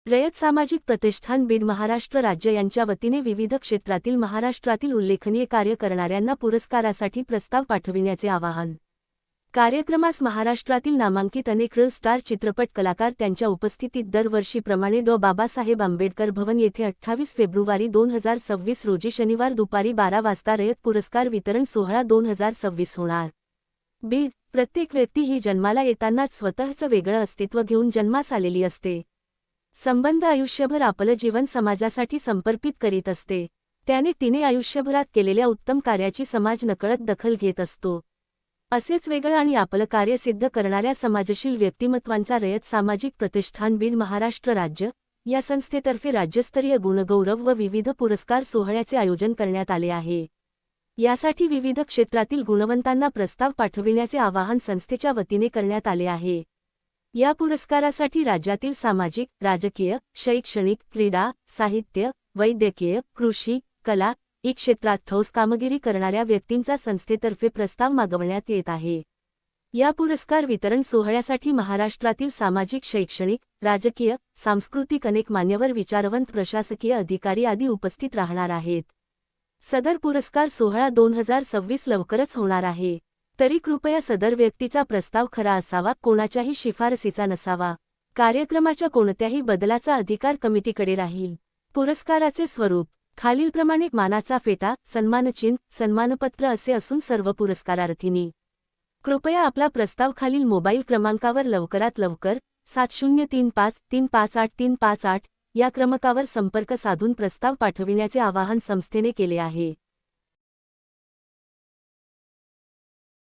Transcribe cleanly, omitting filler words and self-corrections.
रयत सामाजिक प्रतिष्ठान बीड महाराष्ट्र राज्य यांच्या वतीने विविध क्षेत्रातील महाराष्ट्रातील उल्लेखनीय कार्य करणाऱ्यांना पुरस्कारासाठी प्रस्ताव पाठविण्याचे आवाहन। कार्यक्रमास महाराष्ट्रातील नामांकित अनेक स्टार चित्रपट कलाकार त्यांच्या उपस्थितीत दरवर्षीप्रमाणे डॉ. बाबासाहेब आंबेडकर भवन येथे 28 फेब्रुवारी 2026 रोजी शनिवार दुपारी 12 वाजता रयत पुरस्कार वितरण सोहळा 2026 होणार। बीड, प्रत्येक व्यक्ती ही जन्माला येतानाच स्वतःचं वेगळं अस्तित्व घेऊन जन्मास आलेली असते। संबंध आयुष्यभर आपलं जीवन समाजासाठी समर्पित करीत असते। तिने आयुष्यभरात केलेल्या उत्तम कार्याची समाज नकळत दखल घेत असतो। असेच वेगळं आणि आपलं कार्य सिद्ध करणाऱ्या समाजशील व्यक्तिमत्वांचा रयत सामाजिक प्रतिष्ठान बीड महाराष्ट्र राज्य या संस्थेतर्फे राज्यस्तरीय गुणगौरव व विविध पुरस्कार सोहळ्याचे आयोजन करण्यात आले आहे। यासाठी विविध क्षेत्रातील गुणवंतांना प्रस्ताव पाठविण्याचे आवाहन संस्थेच्या वतीने करण्यात आले आहे। या पुरस्कारासाठी राज्यातील सामाजिक, राजकीय, शैक्षणिक, क्रीडा, साहित्य, वैद्यकीय, कृषी, कला ई क्षेत्रात ठोस कामगिरी करणाऱ्या व्यक्तींचा संस्थेतर्फे प्रस्ताव मागवण्यात येत आहे। या पुरस्कार वितरण सोहळ्यासाठी महाराष्ट्रातील सामाजिक, शैक्षणिक, राजकीय, सांस्कृतिक अनेक मान्यवर, विचारवंत, प्रशासकीय अधिकारी आदी उपस्थित राहणार आहेत। सदर पुरस्कार सोहळा 2026 लवकरच होणार आहे। तरी कृपया सदर व्यक्तीचा प्रस्ताव खरा असावा, कोणाच्याही शिफारसीचा नसावा। कार्यक्रमाच्या कोणत्याही बदलाचा अधिकार कमिटीकडे राहील। पुरस्काराचे स्वरूप खालीलप्रमाणे: मानाचा फेटा, सन्मानचिन्ह, सन्मानपत्र असे असून सर्व पुरस्कारार्थींनी कृपया आपला प्रस्ताव खालील मोबाईल क्रमांकावर लवकरात लवकर 7035358358 या क्रमांकावर संपर्क साधून प्रस्ताव पाठविण्याचे आवाहन संस्थेने केले आहे।